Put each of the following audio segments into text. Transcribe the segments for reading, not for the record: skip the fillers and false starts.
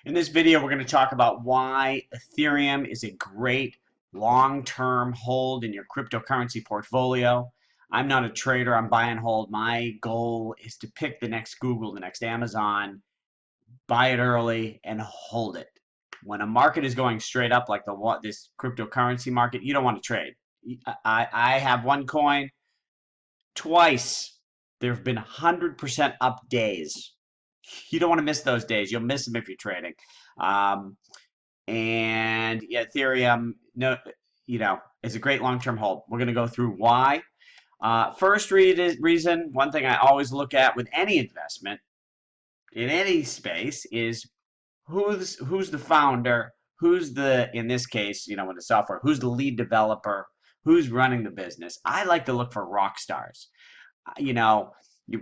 In this video, we're going to talk about why Ethereum is a great long-term hold in your cryptocurrency portfolio. I'm not a trader, I'm buy and hold. My goal is to pick the next Google, the next Amazon, buy it early and hold it. When a market is going straight up like this cryptocurrency market, you don't want to trade. I have one coin twice. There have been 100% up days. You don't want to miss those days. You'll miss them if you're trading. Um, and yeah, Ethereum, no, is a great long-term hold. We're going to go through why. First reason, one thing I always look at with any investment in any space is who's the founder, who's the, in this case, in the software, who's the lead developer, who's running the business. I like to look for rock stars.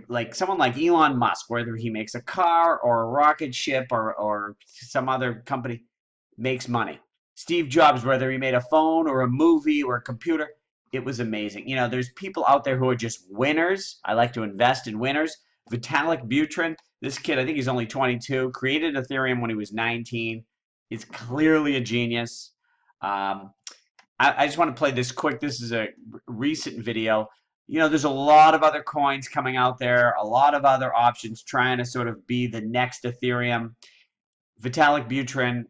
Like someone like Elon Musk, whether he makes a car or a rocket ship or some other company, makes money. Steve Jobs, whether he made a phone or a movie or a computer, it was amazing. There's people out there who are just winners. I like to invest in winners. Vitalik Buterin, this kid, I think he's only 22, created Ethereum when he was 19. He's clearly a genius. I just want to play this quick. This is a recent video. There's a lot of other coins coming out there, a lot of other options trying to sort of be the next Ethereum. Vitalik Buterin,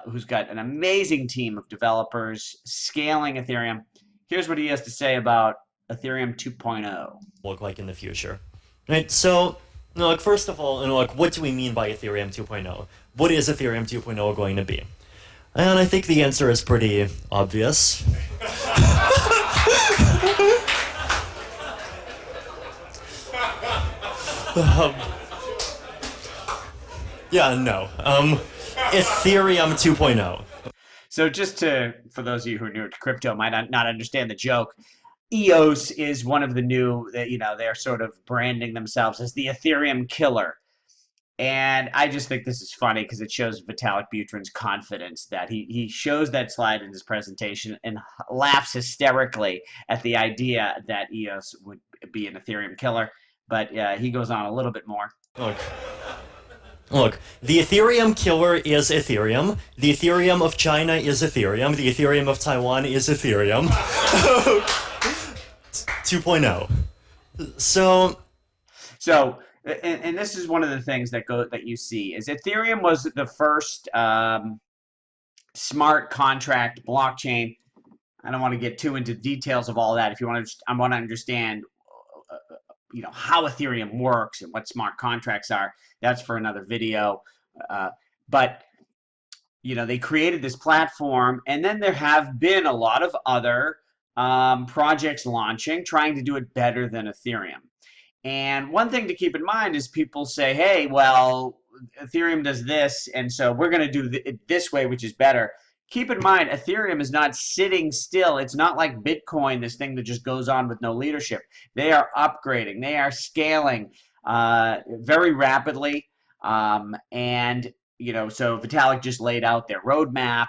who's got an amazing team of developers scaling Ethereum. Here's what he has to say about Ethereum 2.0. Look like in the future, right? So, first of all, what do we mean by Ethereum 2.0? What is Ethereum 2.0 going to be? And I think the answer is pretty obvious. Ethereum 2.0. So just for those of you who are new to crypto might not understand the joke, EOS is one of the new, they're sort of branding themselves as the Ethereum killer. And I just think this is funny because it shows Vitalik Buterin's confidence that he shows that slide in his presentation and laughs hysterically at the idea that EOS would be an Ethereum killer. But he goes on a little bit more. Look, the Ethereum killer is Ethereum. The Ethereum of China is Ethereum. The Ethereum of Taiwan is Ethereum. 2.0. So, and this is one of the things that you see is Ethereum was the first smart contract blockchain. I don't want to get too into details of all that. If you want to, I want to understand, how Ethereum works and what smart contracts are. That's for another video. But they created this platform, and then there have been a lot of other projects launching, trying to do it better than Ethereum. And one thing to keep in mind is people say, hey, well, Ethereum does this, and so we're going to do it this way, which is better. Keep in mind, Ethereum is not sitting still. It's not like Bitcoin, this thing that just goes on with no leadership. They are upgrading. They are scaling very rapidly. So Vitalik just laid out their roadmap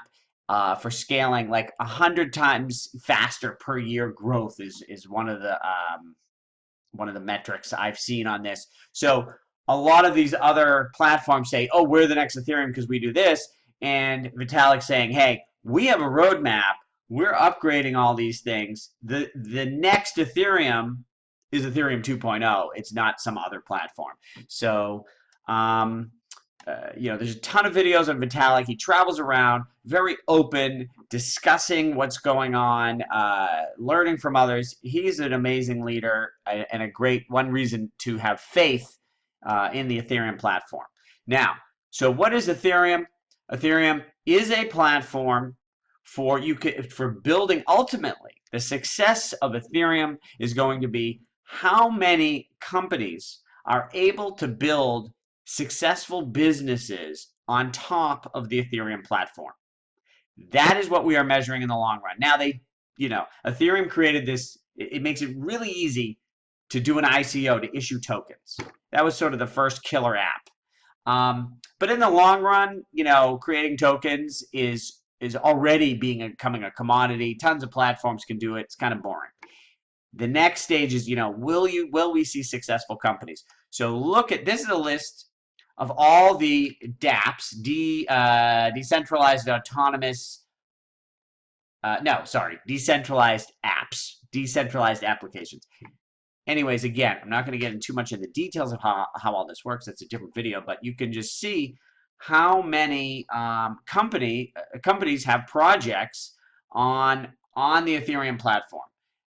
for scaling, like 100 times faster per year growth is one of the metrics I've seen on this. So a lot of these other platforms say, oh, we're the next Ethereum because we do this. And Vitalik saying, hey, we have a roadmap. We're upgrading all these things. The next Ethereum is Ethereum 2.0. It's not some other platform. So, there's a ton of videos on Vitalik. He travels around, very open, discussing what's going on, learning from others. He's an amazing leader and a great one reason to have faith in the Ethereum platform. Now, so what is Ethereum? Ethereum is a platform for building. Ultimately, the success of Ethereum is going to be how many companies are able to build successful businesses on top of the Ethereum platform. That is what we are measuring in the long run. Now Ethereum created this. It makes it really easy to do an ICO, to issue tokens. That was sort of the first killer app. But in the long run, creating tokens is already becoming a commodity. Tons of platforms can do it. It's kind of boring. The next stage is, will we see successful companies? So this is a list of all the dApps, decentralized autonomous, no, sorry, decentralized apps, decentralized applications. Anyways, again, I'm not going to get into too much of the details of how all this works. That's a different video, but you can just see how many companies have projects on the Ethereum platform.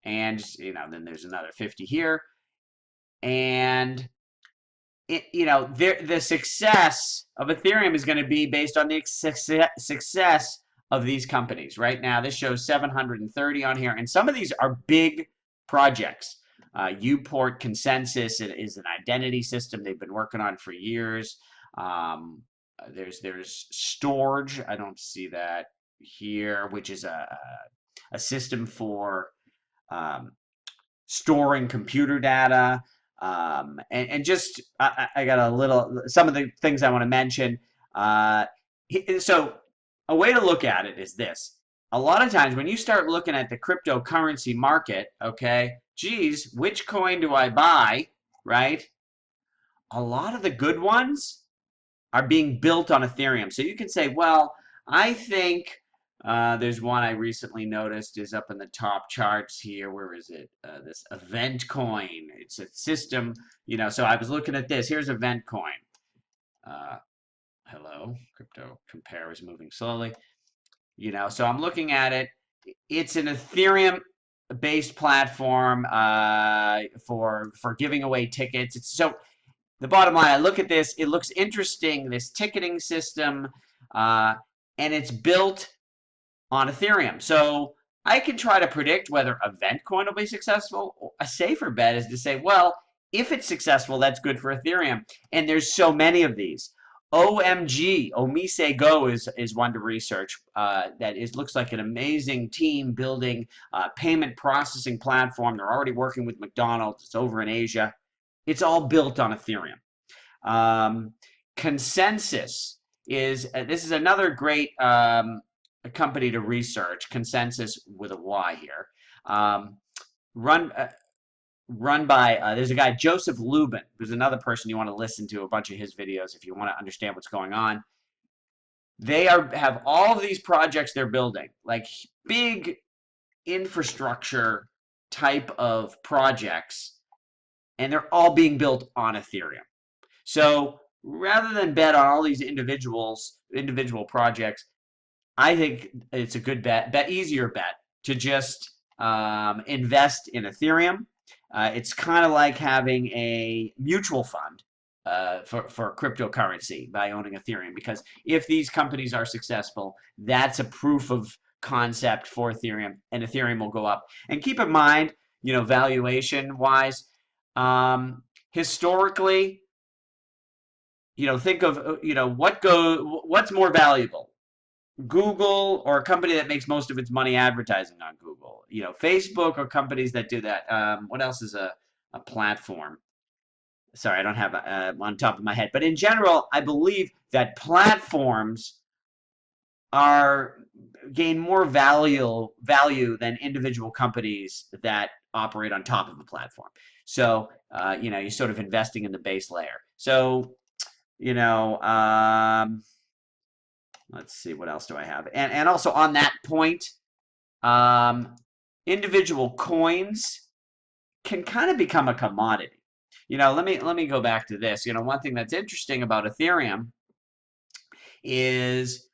And, then there's another 50 here. And the success of Ethereum is going to be based on the success of these companies. Right now, this shows 730 on here, and some of these are big projects. Uport Consensus is an identity system they've been working on for years. There's Storage. I don't see that here, which is a system for storing computer data. And just I got some of the things I want to mention. So a way to look at it is this. A lot of times when you start looking at the cryptocurrency market, okay, geez, which coin do I buy, right? A lot of the good ones are being built on Ethereum. So you can say, well, I think there's one I recently noticed is up in the top charts here. Where is it? This event coin. It's a system, so I was looking at this. Here's event coin. Hello, crypto compare is moving slowly. So I'm looking at it. It's an Ethereum based platform for giving away tickets. So the bottom line, I look at this, it looks interesting, this ticketing system, and it's built on Ethereum. So I can try to predict whether Eventcoin will be successful. A safer bet is to say, well, if it's successful, that's good for Ethereum. And there's so many of these. OMG, Omise Go is one to research. Looks like an amazing team building a payment processing platform. They're already working with McDonald's. It's over in Asia. It's all built on Ethereum. Consensus this is another great company to research. Consensus with a Y here. Run by there's a guy, Joseph Lubin, who's another person you want to listen to a bunch of his videos if you want to understand what's going on. They have all of these projects they're building, like big infrastructure type of projects, and they're all being built on Ethereum. So rather than bet on all these individual projects, I think it's a good easier bet to just invest in Ethereum. It's kind of like having a mutual fund for cryptocurrency by owning Ethereum, because if these companies are successful, that's a proof of concept for Ethereum, and Ethereum will go up. And keep in mind, valuation wise, historically, think of what's more valuable, Google or a company that makes most of its money advertising on Google, Facebook or companies that do that. What else is a platform? Sorry, I don't have on top of my head, but in general, I believe that platforms gain more value than individual companies that operate on top of a platform. So, you're sort of investing in the base layer. So, let's see, what else do I have? And also on that point, individual coins can kind of become a commodity. Let me go back to this. One thing that's interesting about Ethereum is,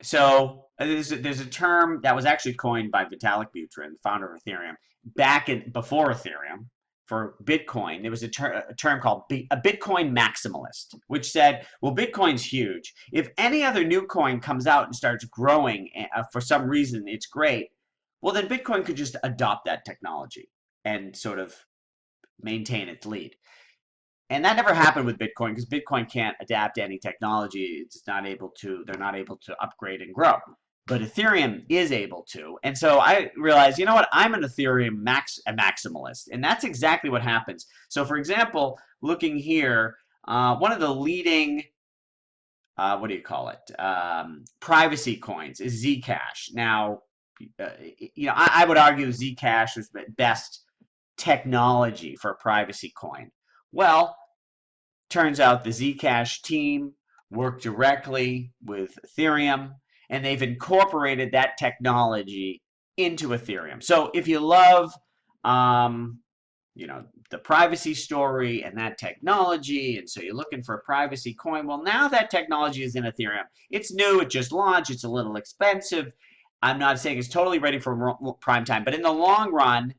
so there's a term that was actually coined by Vitalik Buterin, the founder of Ethereum, before Ethereum. For Bitcoin, there was a term called a Bitcoin maximalist, which said, well, Bitcoin's huge. If any other new coin comes out and starts growing for some reason, it's great, well, then Bitcoin could just adopt that technology and sort of maintain its lead. And that never happened with Bitcoin, because Bitcoin can't adapt to any technology. They're not able to upgrade and grow. But Ethereum is able to. And so I realized, what, I'm an Ethereum maximalist. And that's exactly what happens. So for example, looking here, one of the leading, what do you call it, privacy coins is Zcash. Now, I would argue Zcash was the best technology for a privacy coin. Well, turns out the Zcash team worked directly with Ethereum, and they've incorporated that technology into Ethereum. So if you love, um, the privacy story and that technology, and so you're looking for a privacy coin, well, now that technology is in Ethereum. It's new, it just launched, it's a little expensive. I'm not saying it's totally ready for prime time, but in the long run,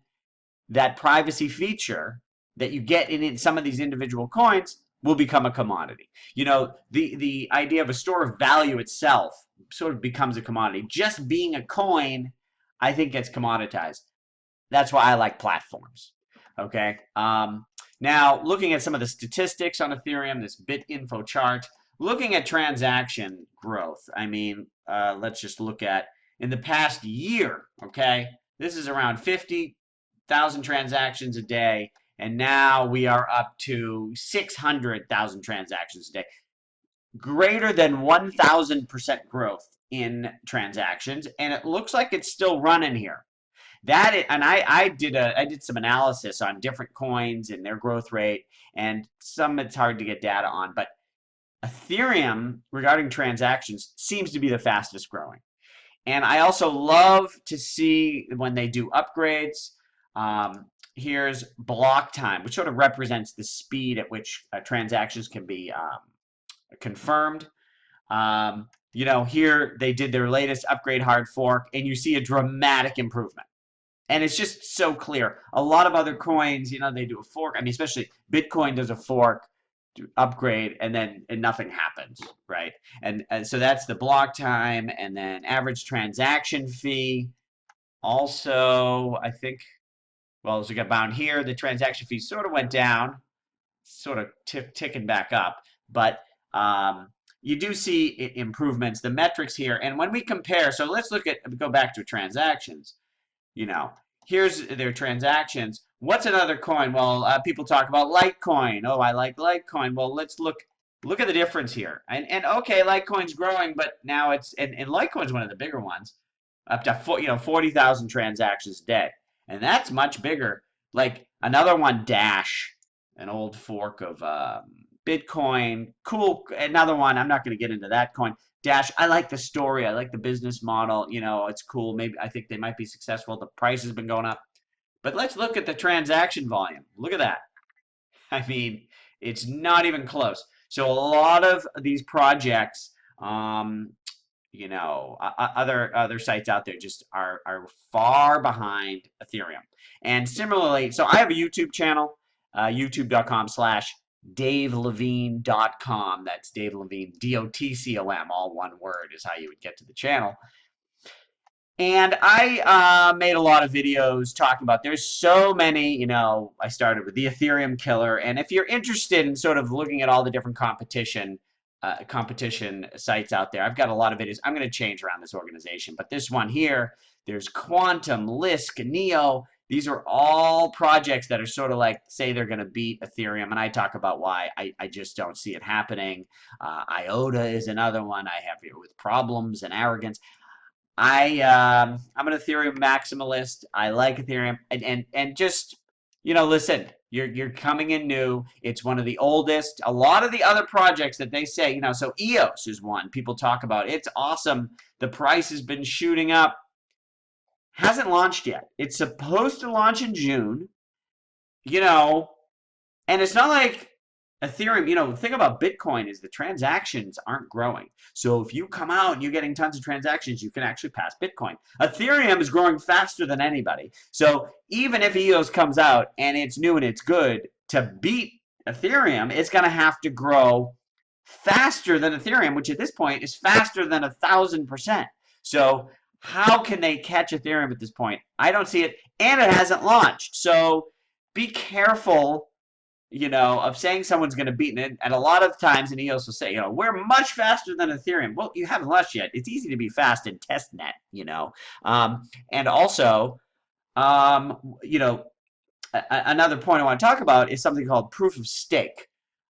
that privacy feature that you get in some of these individual coins will become a commodity. The idea of a store of value itself sort of becomes a commodity. Just being a coin, I think, gets commoditized. That's why I like platforms. Okay. Now, looking at some of the statistics on Ethereum, this bit info chart, looking at transaction growth. I mean, let's just look at in the past year. Okay, this is around 50,000 transactions a day, and now we are up to 600,000 transactions a day. Greater than 1,000% growth in transactions, and it looks like it's still running here. I did some analysis on different coins and their growth rate, and some it's hard to get data on, but Ethereum regarding transactions seems to be the fastest growing. And I also love to see when they do upgrades. Here's block time, which sort of represents the speed at which transactions can be confirmed. Here they did their latest upgrade hard fork, and you see a dramatic improvement. And it's just so clear. A lot of other coins, they do a fork. I mean, especially Bitcoin does a fork, upgrade, and nothing happens, right? And so that's the block time, and then average transaction fee. Also, I think, well, as we got bound here, the transaction fee sort of went down, sort of ticking back up, but you do see improvements, the metrics here. And when we compare, so let's go back to transactions. Here's their transactions. What's another coin? Well, people talk about Litecoin. Oh, I like Litecoin. Well, let's look at the difference here. And okay, Litecoin's growing, but now and Litecoin's one of the bigger ones, up to 40,000 transactions a day, and that's much bigger. Like another one, Dash, an old fork of Bitcoin. Cool. Another one. I'm not going to get into that coin. Dash, I like the story. I like the business model. It's cool. Maybe I think they might be successful. The price has been going up. But let's look at the transaction volume. Look at that. I mean, it's not even close. So a lot of these projects, other sites out there just are far behind Ethereum. And similarly, so I have a YouTube channel, youtube.com/DaveLevine.com. That's Dave Levine, DOTCOM, all one word is how you would get to the channel. And I made a lot of videos talking about, there's so many, I started with the Ethereum killer. And if you're interested in sort of looking at all the different competition sites out there, I've got a lot of videos. I'm going to change around this organization. But this one here, there's Quantum, Lisk, Neo. These are all projects that are sort of like, say they're going to beat Ethereum. And I talk about why I just don't see it happening. IOTA is another one I have here with problems and arrogance. I'm an Ethereum maximalist. I like Ethereum, and just listen. You're coming in new. It's one of the oldest. A lot of the other projects that they say, so EOS is one people talk about. It's awesome. The price has been shooting up. Hasn't launched yet. It's supposed to launch in June. And it's not like Ethereum, the thing about Bitcoin is the transactions aren't growing. So if you come out and you're getting tons of transactions, you can actually pass Bitcoin. Ethereum is growing faster than anybody. So even if EOS comes out and it's new and it's good, to beat Ethereum, it's going to have to grow faster than Ethereum, which at this point is faster than 1,000%. So how can they catch Ethereum at this point? I don't see it, and it hasn't launched. So be careful of saying someone's going to beat it. And a lot of times in EOS will say, we're much faster than Ethereum. Well, you haven't launched yet. It's easy to be fast in testnet, and also, another point I want to talk about is something called proof of stake.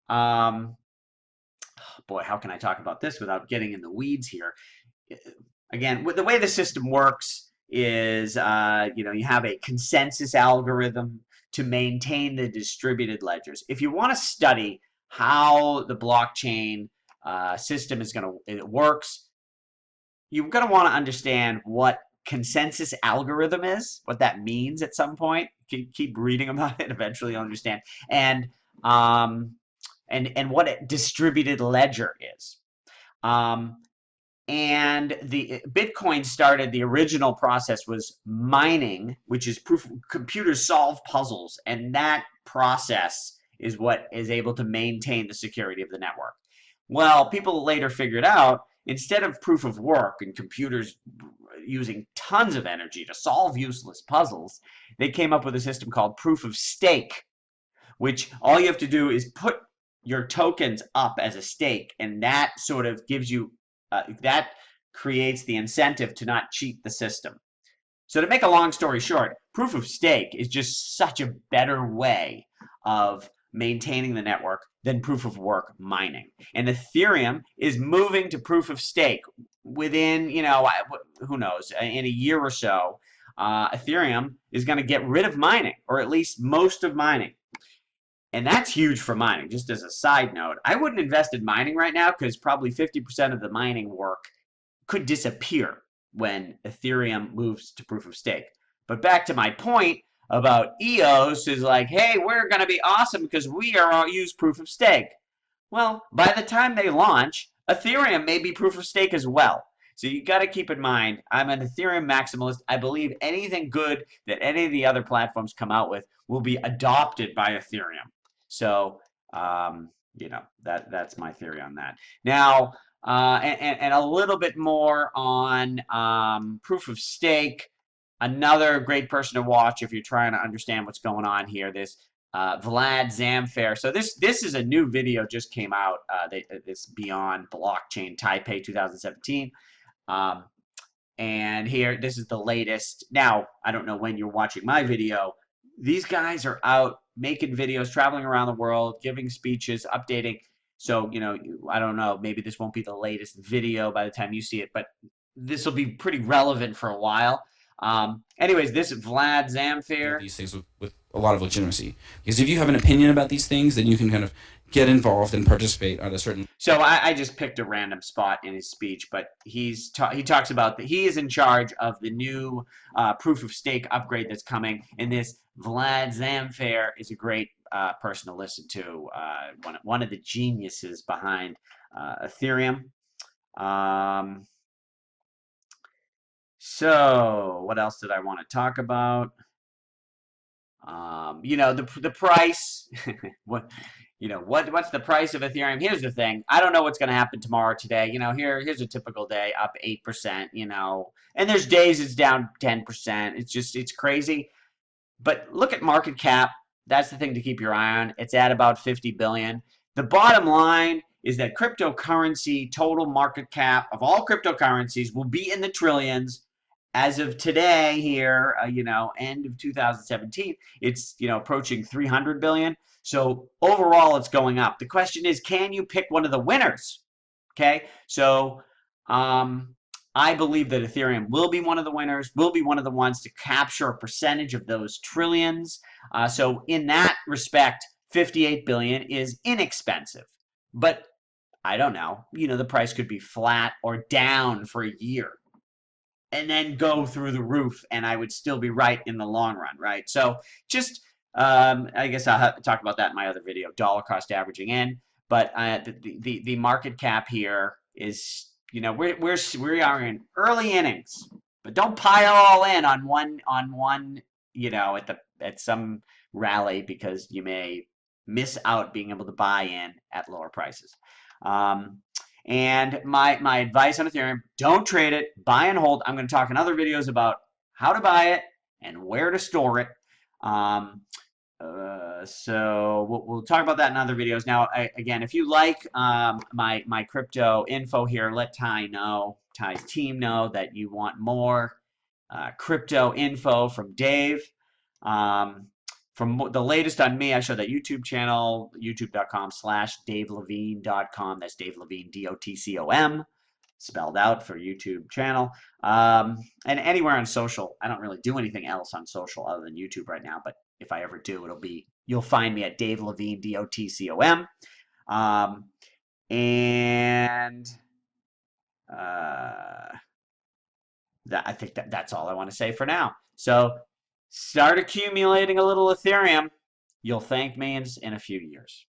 Boy, how can I talk about this without getting in the weeds here? Again, the way the system works is, you have a consensus algorithm to maintain the distributed ledgers. If you want to study how the blockchain system is it works, you're going to want to understand what consensus algorithm is, what that means at some point. Keep reading about it. Eventually, you'll understand. And what a distributed ledger is. And the Bitcoin started, the original process was mining, which is proof computers solve puzzles, and that process is what is able to maintain the security of the network. Well, people later figured out, instead of proof of work and computers using tons of energy to solve useless puzzles, they came up with a system called proof of stake, which all you have to do is put your tokens up as a stake, and that sort of gives you that creates the incentive to not cheat the system. So to make a long story short, proof of stake is just such a better way of maintaining the network than proof of work mining. And Ethereum is moving to proof of stake within, who knows, in a year or so. Ethereum is going to get rid of mining, or at least most of mining. And that's huge for mining. Just as a side note, I wouldn't invest in mining right now because probably 50% of the mining work could disappear when Ethereum moves to proof of stake. But back to my point about EOS is like, hey, we're going to be awesome because we are use proof of stake. Well, by the time they launch, Ethereum may be proof of stake as well. So you got to keep in mind, I'm an Ethereum maximalist. I believe anything good that any of the other platforms come out with will be adopted by Ethereum. So, that's my theory on that. Now, and a little bit more on proof of stake. Another great person to watch if you're trying to understand what's going on here. This Vlad Zamfir. So this is a new video just came out. This Beyond Blockchain Taipei 2017. And here, this is the latest. Now, I don't know when you're watching my video. These guys are out making videos, traveling around the world, giving speeches, updating. So, I don't know, maybe this won't be the latest video by the time you see it, but this will be pretty relevant for a while. Anyways, this is Vlad Zamfir. These things with a lot of legitimacy. Because if you have an opinion about these things, then you can kind of get involved and participate at a certain. So I just picked a random spot in his speech, but he talks about that he is in charge of the new proof of stake upgrade that's coming, and this Vlad Zamfir is a great person to listen to. One of the geniuses behind Ethereum. So what else did I want to talk about? The price. What's the price of Ethereum? Here's the thing. I don't know what's going to happen tomorrow, today. Here's a typical day, up 8%, and there's days it's down 10%. It's crazy. But look at market cap. That's the thing to keep your eye on. It's at about 50 billion. The bottom line is that cryptocurrency total market cap of all cryptocurrencies will be in the trillions. As of today here, end of 2017, it's, approaching 300 billion. So overall, it's going up. The question is, can you pick one of the winners? Okay, so I believe that Ethereum will be one of the winners, will be one of the ones to capture a percentage of those trillions. So in that respect, 58 billion is inexpensive. But I don't know, the price could be flat or down for a year and then go through the roof, and I would still be right in the long run, right? So just, I guess I'll have to talk about that in my other video, dollar cost averaging in. But the market cap here is, we are in early innings, but don't pile all in on one, at some rally, because you may miss out being able to buy in at lower prices. And my advice on Ethereum, don't trade it, buy and hold. I'm going to talk in other videos about how to buy it and where to store it. So we'll talk about that in other videos. Now, again, if you like my crypto info here, let Ty's team know that you want more crypto info from Dave. From the latest on me, I show that YouTube channel, youtube.com/davelevine.com. That's Dave Levine, DOTCOM, spelled out for YouTube channel. And anywhere on social. I don't really do anything else on social other than YouTube right now, but if I ever do, you'll find me at Dave Levine, DOTCOM. And I think that's all I want to say for now. So start accumulating a little Ethereum. You'll thank me in a few years.